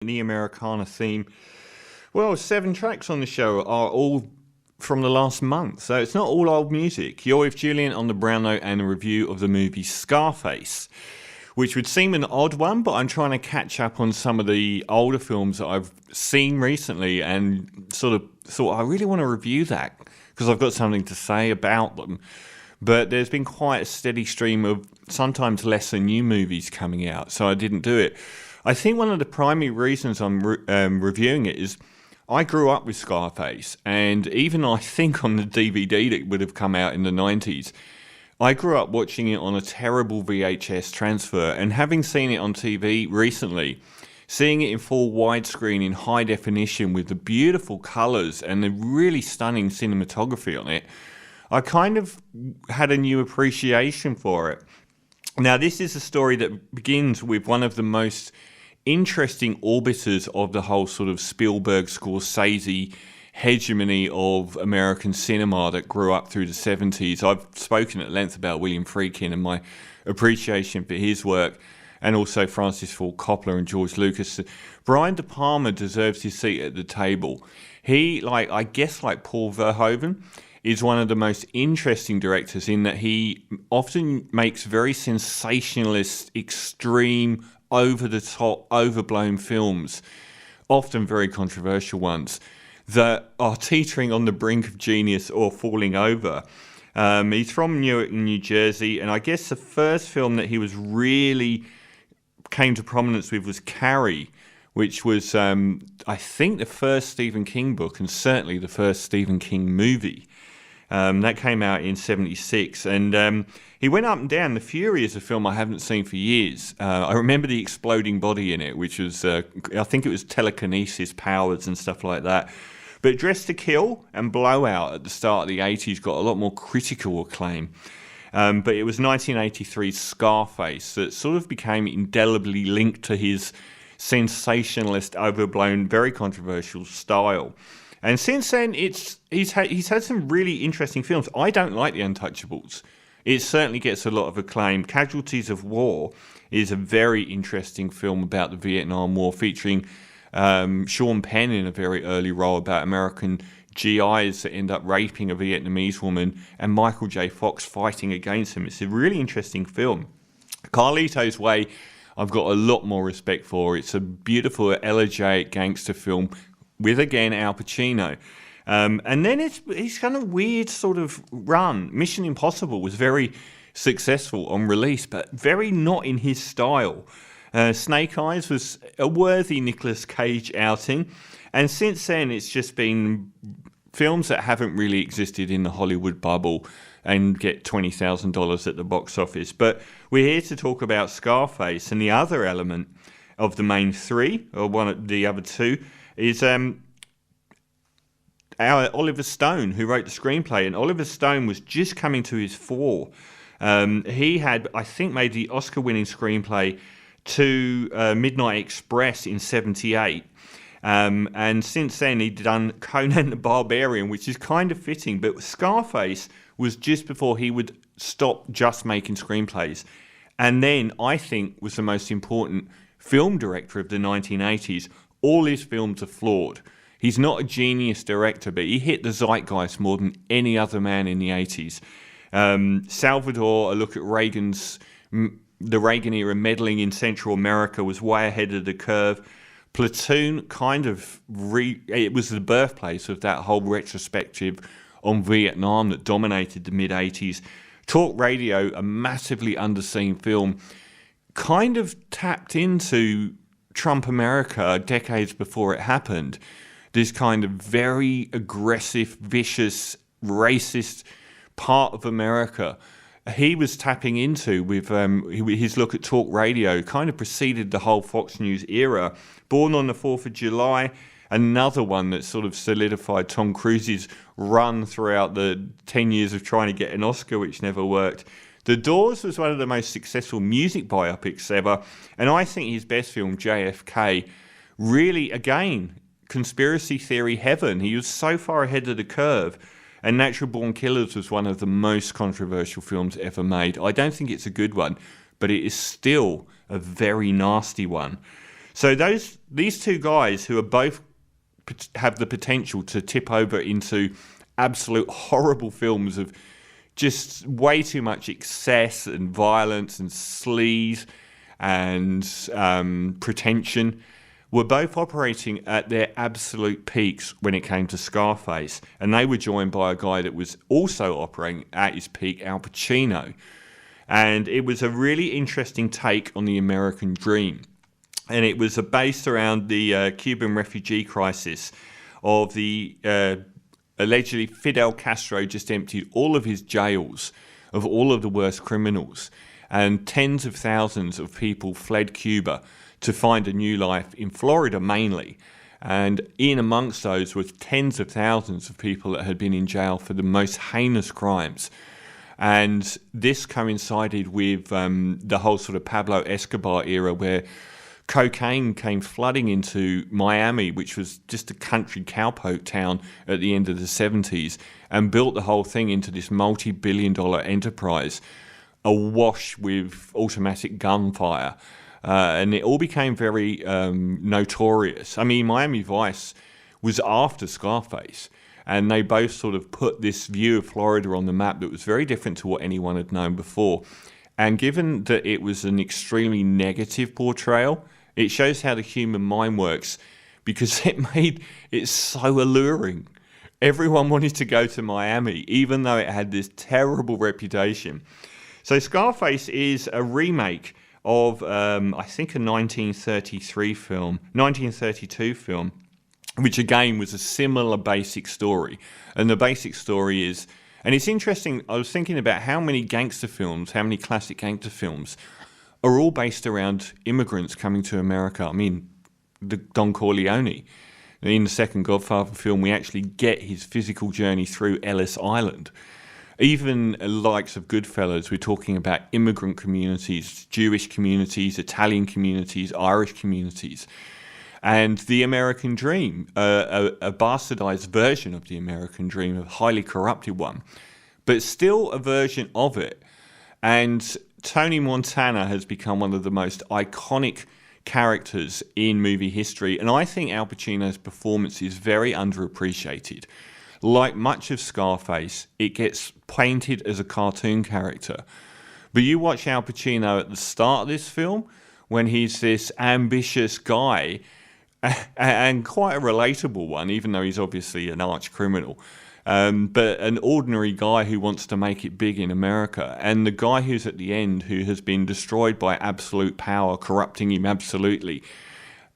The Americana theme. Well, 7 tracks on the show are all from the last month, so it's not all old music. You're with Julian on the Brown Note and a review of the movie Scarface, which would seem an odd one, but I'm trying to catch up on some of the older films that I've seen recently and sort of thought I really want to review that because I've got something to say about them. But there's been quite a steady stream of sometimes lesser new movies coming out, so I didn't do it. I think one of the primary reasons I'm reviewing it is I grew up with Scarface, and even I think on the DVD that would have come out in the 90s, I grew up watching it on a terrible VHS transfer, and having seen it on TV recently, seeing it in full widescreen in high definition with the beautiful colours and the really stunning cinematography on it, I kind of had a new appreciation for it. Now, this is a story that begins with one of the most interesting orbiters of the whole sort of Spielberg, Scorsese hegemony of American cinema that grew up through the 70s. I've spoken at length about William Friedkin and my appreciation for his work, and also Francis Ford Coppola and George Lucas. Brian de Palma deserves his seat at the table. He, I guess like Paul Verhoeven, is one of the most interesting directors in that he often makes very sensationalist, extreme, over-the-top, overblown films, often very controversial ones, that are teetering on the brink of genius or falling over. He's from Newark, New Jersey, and I guess the first film that he was really came to prominence with was Carrie, which was, I think, the first Stephen King book and certainly the first Stephen King movie. That came out in 76, and he went up and down. The Fury is a film I haven't seen for years. I remember the exploding body in it, which was, I think it was telekinesis powers and stuff like that. But Dressed to Kill and Blowout at the start of the 80s got a lot more critical acclaim. But it was 1983's Scarface that sort of became indelibly linked to his sensationalist, overblown, very controversial style. And since then, he's had some really interesting films. I don't like The Untouchables. It certainly gets a lot of acclaim. Casualties of War is a very interesting film about the Vietnam War, featuring Sean Penn in a very early role about American GIs that end up raping a Vietnamese woman and Michael J. Fox fighting against him. It's a really interesting film. Carlito's Way, I've got a lot more respect for. It's a beautiful, elegiac gangster film with, again, Al Pacino. And then it's kind of weird sort of run. Mission Impossible was very successful on release, but very not in his style. Snake Eyes was a worthy Nicolas Cage outing. And since then, it's just been films that haven't really existed in the Hollywood bubble and get $20,000 at the box office. But we're here to talk about Scarface, and the other element of the main three, or one of the other two, is our Oliver Stone, who wrote the screenplay. And Oliver Stone was just coming to his fore. He had, I think, made the Oscar-winning screenplay to Midnight Express in 78. And since then, he'd done Conan the Barbarian, which is kind of fitting. But Scarface was just before he would stop just making screenplays. And then, I think, was the most important film director of the 1980s. All his films are flawed. He's not a genius director, but he hit the zeitgeist more than any other man in the 80s. Salvador, a look at the Reagan era meddling in Central America, was way ahead of the curve. Platoon it was the birthplace of that whole retrospective on Vietnam that dominated the mid-80s. Talk Radio, a massively underseen film, kind of tapped into Trump America decades before it happened. This kind of very aggressive, vicious, racist part of America he was tapping into with his look at talk radio, kind of preceded the whole Fox News era. Born on the 4th of July, another one that sort of solidified Tom Cruise's run throughout the 10 years of trying to get an Oscar, which never worked. The Doors was one of the most successful music biopics ever, and I think his best film, JFK, really, again, conspiracy theory heaven. He was so far ahead of the curve. And Natural Born Killers was one of the most controversial films ever made. I don't think it's a good one, but it is still a very nasty one. So these two guys who are both have the potential to tip over into absolute horrible films of just way too much excess and violence and sleaze and pretension, were both operating at their absolute peaks when it came to Scarface. And they were joined by a guy that was also operating at his peak, Al Pacino. And it was a really interesting take on the American dream. And it was based around the Cuban refugee crisis of the allegedly Fidel Castro just emptied all of his jails of all of the worst criminals. And tens of thousands of people fled Cuba to find a new life in Florida mainly. And in amongst those was tens of thousands of people that had been in jail for the most heinous crimes. And this coincided with the whole sort of Pablo Escobar era, where cocaine came flooding into Miami, which was just a country cowpoke town at the end of the 70s, and built the whole thing into this multi-billion-dollar enterprise awash with automatic gunfire. And it all became very notorious. I mean, Miami Vice was after Scarface, and they both sort of put this view of Florida on the map that was very different to what anyone had known before. And given that it was an extremely negative portrayal, it shows how the human mind works, because it made it so alluring. Everyone wanted to go to Miami, even though it had this terrible reputation. So Scarface is a remake of, I think, a 1932 film, which again was a similar basic story. And the basic story is, and it's interesting, I was thinking about how many gangster films, how many classic gangster films are all based around immigrants coming to America. I mean, the Don Corleone. In the second Godfather film, we actually get his physical journey through Ellis Island. Even the likes of Goodfellas, we're talking about immigrant communities, Jewish communities, Italian communities, Irish communities. And the American dream, a bastardized version of the American dream, a highly corrupted one, but still a version of it. And Tony Montana has become one of the most iconic characters in movie history. And I think Al Pacino's performance is very underappreciated. Like much of Scarface, it gets painted as a cartoon character. But you watch Al Pacino at the start of this film, when he's this ambitious guy, and quite a relatable one, even though he's obviously an arch criminal, but an ordinary guy who wants to make it big in America. And the guy who's at the end, who has been destroyed by absolute power, corrupting him absolutely,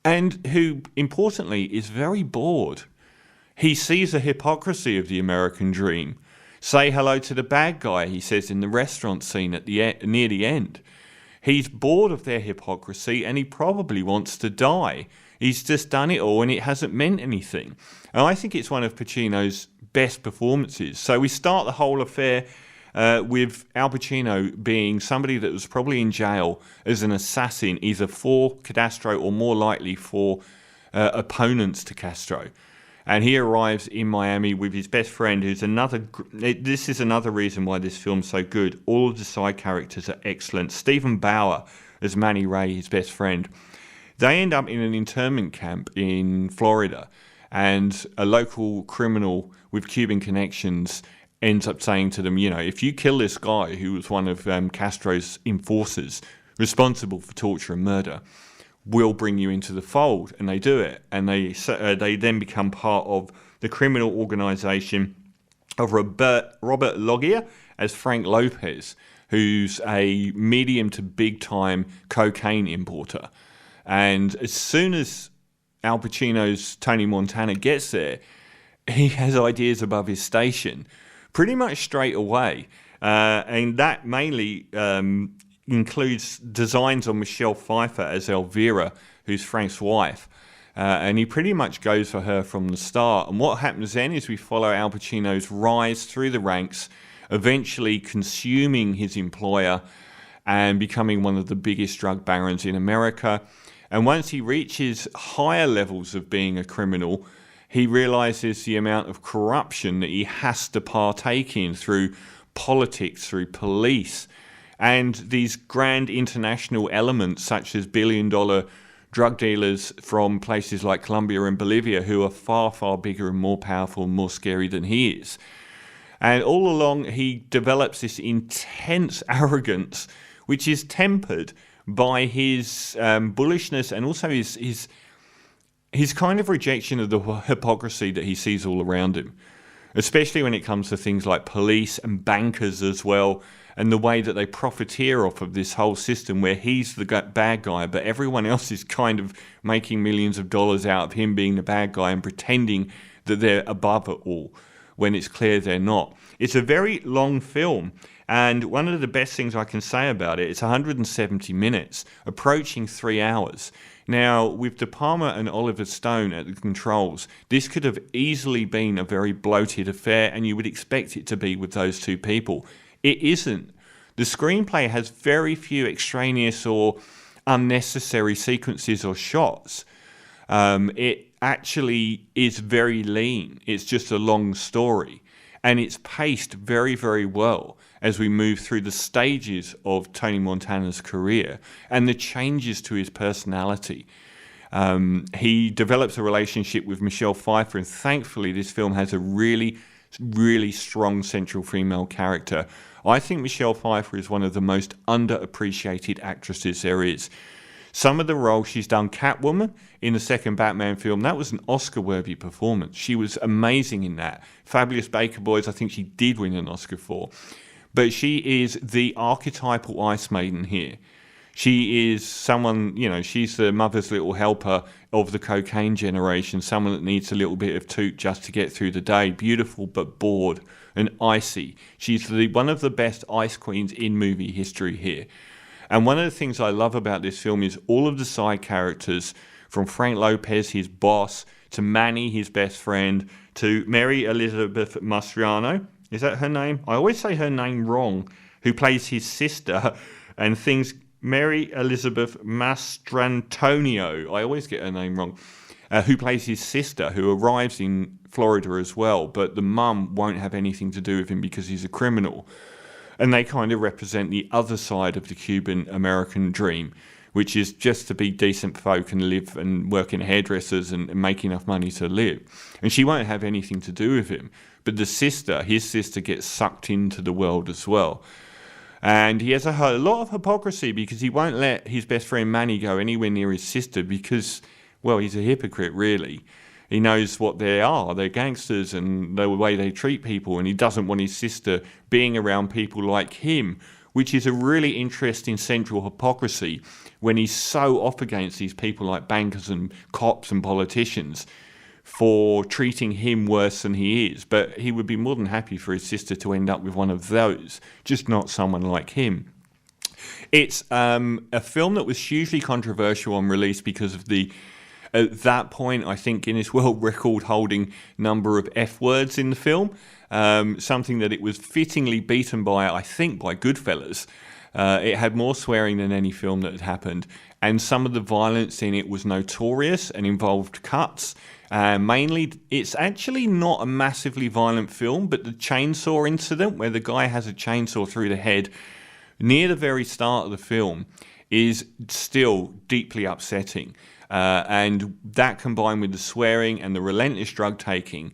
and who, importantly, is very bored. He sees the hypocrisy of the American dream. Say hello to the bad guy, he says in the restaurant scene at the near the end. He's bored of their hypocrisy, and he probably wants to die. He's just done it all and it hasn't meant anything. And I think it's one of Pacino's best performances. So we start the whole affair with Al Pacino being somebody that was probably in jail as an assassin, either for Castro or more likely for opponents to Castro. And he arrives in Miami with his best friend, who's another... This is another reason why this film's so good. All of the side characters are excellent. Stephen Bauer as Manny Ray, his best friend. They end up in an internment camp in Florida, and a local criminal with Cuban connections ends up saying to them, you know, if you kill this guy who was one of Castro's enforcers responsible for torture and murder, we'll bring you into the fold. And they do it, and they then become part of the criminal organization of Robert Loggia as Frank Lopez, who's a medium to big time cocaine importer. And as soon as Al Pacino's Tony Montana gets there, he has ideas above his station pretty much straight away. And that mainly includes designs on Michelle Pfeiffer as Elvira, who's Frank's wife. And he pretty much goes for her from the start. And what happens then is we follow Al Pacino's rise through the ranks, eventually consuming his employer and becoming one of the biggest drug barons in America. And once he reaches higher levels of being a criminal, he realizes the amount of corruption that he has to partake in through politics, through police, and these grand international elements such as billion-dollar drug dealers from places like Colombia and Bolivia who are far, far bigger and more powerful and more scary than he is. And all along, he develops this intense arrogance, which is tempered by his bullishness and also his kind of rejection of the hypocrisy that he sees all around him, especially when it comes to things like police and bankers as well, and the way that they profiteer off of this whole system where he's the bad guy, but everyone else is kind of making millions of dollars out of him being the bad guy and pretending that they're above it all when it's clear they're not. It's a very long film, and one of the best things I can say about it, it's 170 minutes, approaching 3 hours. Now, with De Palma and Oliver Stone at the controls, this could have easily been a very bloated affair, and you would expect it to be with those two people. It isn't. The screenplay has very few extraneous or unnecessary sequences or shots. It actually is very lean. It's just a long story. And it's paced very, very well as we move through the stages of Tony Montana's career and the changes to his personality. He develops a relationship with Michelle Pfeiffer, and thankfully this film has a really, really strong central female character. I think Michelle Pfeiffer is one of the most underappreciated actresses there is. Some of the roles she's done, Catwoman in the second Batman film, that was an Oscar-worthy performance. She was amazing in that. Fabulous Baker Boys, I think she did win an Oscar for. But she is the archetypal Ice Maiden here. She is someone, she's the mother's little helper of the cocaine generation, someone that needs a little bit of toot just to get through the day. Beautiful but bored and icy. She's one of the best ice queens in movie history here. And one of the things I love about this film is all of the side characters, from Frank Lopez, his boss, to Manny, his best friend, to Mary Elizabeth Mastriano. Is that her name? I always say her name wrong. Who plays his sister and things. Mary Elizabeth Mastrantonio. I always get her name wrong. Who plays his sister, who arrives in Florida as well, but the mum won't have anything to do with him because he's a criminal. And they kind of represent the other side of the Cuban-American dream, which is just to be decent folk and live and work in hairdressers and make enough money to live. And she won't have anything to do with him. But his sister gets sucked into the world as well. And he has a lot of hypocrisy because he won't let his best friend Manny go anywhere near his sister because, well, he's a hypocrite, really. He knows what they are. They're gangsters and the way they treat people, and he doesn't want his sister being around people like him, which is a really interesting central hypocrisy when he's so off against these people like bankers and cops and politicians for treating him worse than he is. But he would be more than happy for his sister to end up with one of those, just not someone like him. It's a film that was hugely controversial on release because of the, at that point, I think Guinness World Record holding number of F words in the film, something that it was fittingly beaten by, I think, by Goodfellas. It had more swearing than any film that had happened, and some of the violence in it was notorious and involved cuts. Mainly, it's actually not a massively violent film, but the chainsaw incident where the guy has a chainsaw through the head near the very start of the film is still deeply upsetting. And that combined with the swearing and the relentless drug taking,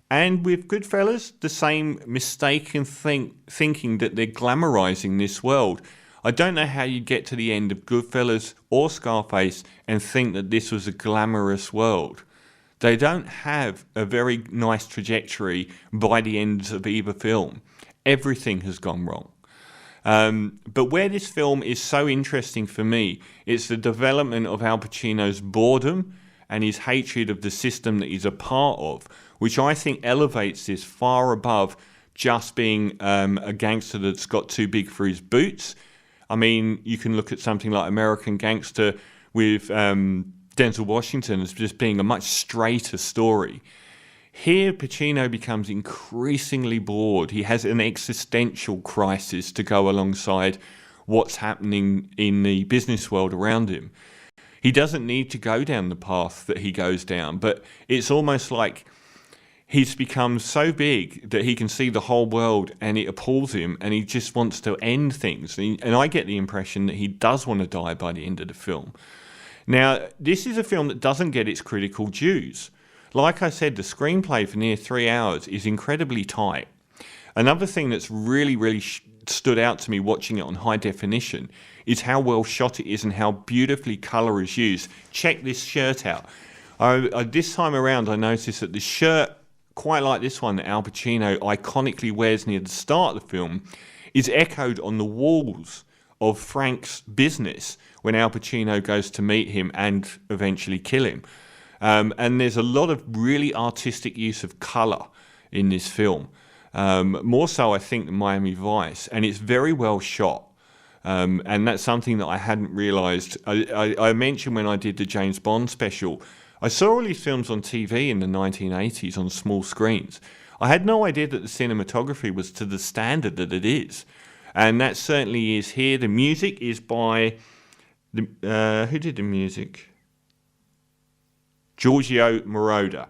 and with Goodfellas, the same mistaken thinking that they're glamorizing this world. I don't know how you get to the end of Goodfellas or Scarface and think that this was a glamorous world. They don't have a very nice trajectory by the end of either film. Everything has gone wrong. But where this film is so interesting for me, it's the development of Al Pacino's boredom and his hatred of the system that he's a part of, which I think elevates this far above just being a gangster that's got too big for his boots. I mean, you can look at something like American Gangster with Denzel Washington as just being a much straighter story. Here, Pacino becomes increasingly bored. He has an existential crisis to go alongside what's happening in the business world around him. He doesn't need to go down the path that he goes down, but it's almost like he's become so big that he can see the whole world and it appalls him and he just wants to end things. And I get the impression that he does want to die by the end of the film. Now, this is a film that doesn't get its critical dues. Like I said, the screenplay for near 3 hours is incredibly tight. Another thing that's really stood out to me watching it on high definition is how well shot it is and how beautifully colour is used. Check this shirt out. This time around, I noticed that the shirt, quite like this one that Al Pacino iconically wears near the start of the film, is echoed on the walls of Frank's business when Al Pacino goes to meet him and eventually kill him. And there's a lot of really artistic use of colour in this film. More so, I think, than Miami Vice. And it's very well shot. And that's something that I hadn't realised. I mentioned when I did the James Bond special, I saw all these films on TV in the 1980s on small screens. I had no idea that the cinematography was to the standard that it is. And that certainly is here. The music is by... who did the music? Giorgio Moroder,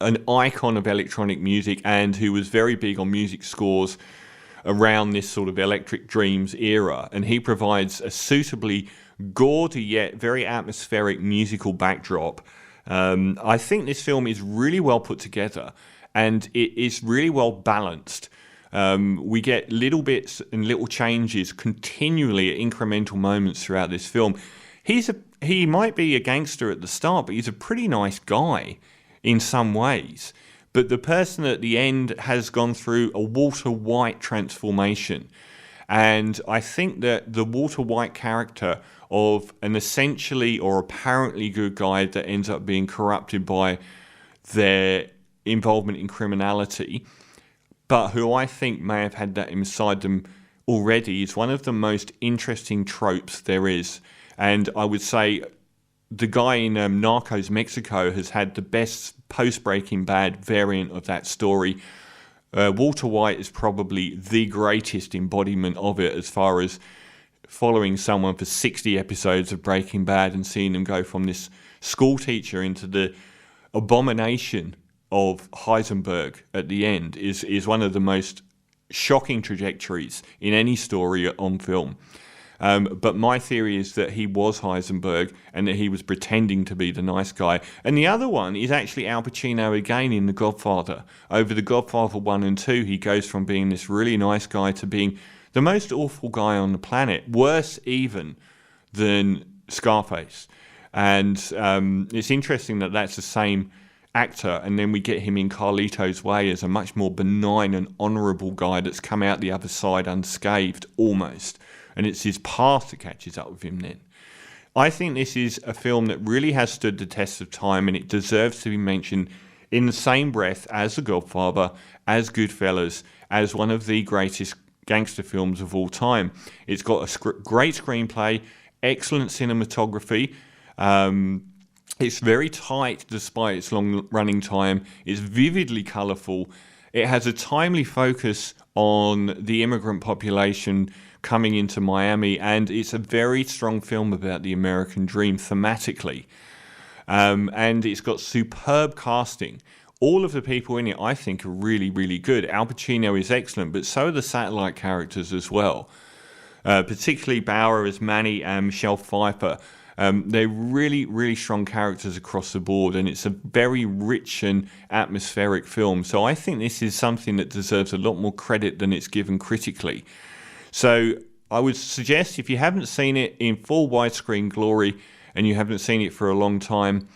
an icon of electronic music and who was very big on music scores around this sort of Electric Dreams era. And he provides a suitably gaudy yet very atmospheric musical backdrop. I think this film is really well put together and it is really well balanced. We get little bits and little changes continually at incremental moments throughout this film. He might be a gangster at the start, but he's a pretty nice guy in some ways. But the person at the end has gone through a Walter White transformation. And I think that the Walter White character of an essentially or apparently good guy that ends up being corrupted by their involvement in criminality, but who I think may have had that inside them already, is one of the most interesting tropes there is. And I would say the guy in Narcos Mexico has had the best post-Breaking Bad variant of that story. Walter White is probably the greatest embodiment of it, as far as following someone for 60 episodes of Breaking Bad and seeing them go from this school teacher into the abomination of Heisenberg at the end is one of the most shocking trajectories in any story on film. But my theory is that he was Heisenberg and that he was pretending to be the nice guy. And the other one is actually Al Pacino again in The Godfather. Over The Godfather 1 and 2, he goes from being this really nice guy to being the most awful guy on the planet, worse even than Scarface. And it's interesting that that's the same actor, and then we get him in Carlito's Way as a much more benign and honourable guy that's come out the other side unscathed, almost. And it's his past that catches up with him then. I think this is a film that really has stood the test of time, and it deserves to be mentioned in the same breath as The Godfather, as Goodfellas, as one of the greatest gangster films of all time. It's got a great screenplay, excellent cinematography. It's very tight despite its long running time. It's vividly colourful. It has a timely focus on the immigrant population coming into Miami, and it's a very strong film about the American dream thematically. And it's got superb casting. All of the people in it, I think, are really, really good. Al Pacino is excellent, but so are the satellite characters as well. Particularly Bauer as Manny and Michelle Pfeiffer. They're really, really strong characters across the board, and it's a very rich and atmospheric film. So I think this is something that deserves a lot more credit than it's given critically. So I would suggest, if you haven't seen it in full widescreen glory and you haven't seen it for a long time,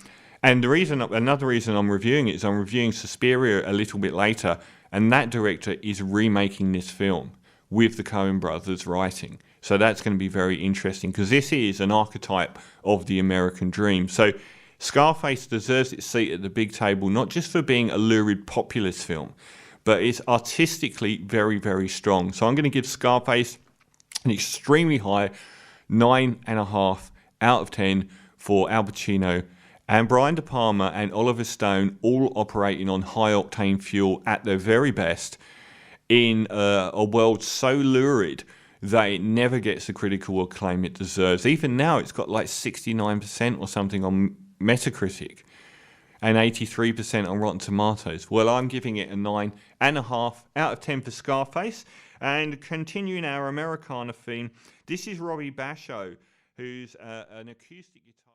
and another reason I'm reviewing it is I'm reviewing Suspiria a little bit later, and that director is remaking this film with the Coen brothers writing. So that's going to be very interesting, because this is an archetype of the American dream. So Scarface deserves its seat at the big table, not just for being a lurid populist film, but it's artistically very, very strong. So I'm going to give Scarface an extremely high 9.5 out of 10 for Al Pacino and Brian de Palma and Oliver Stone, all operating on high-octane fuel at their very best in a world so lurid that it never gets the critical acclaim it deserves. Even now, it's got like 69% or something on Metacritic and 83% on Rotten Tomatoes. Well, I'm giving it a 9.5 out of 10 for Scarface. And continuing our Americana theme, this is Robbie Basho who's an acoustic guitar.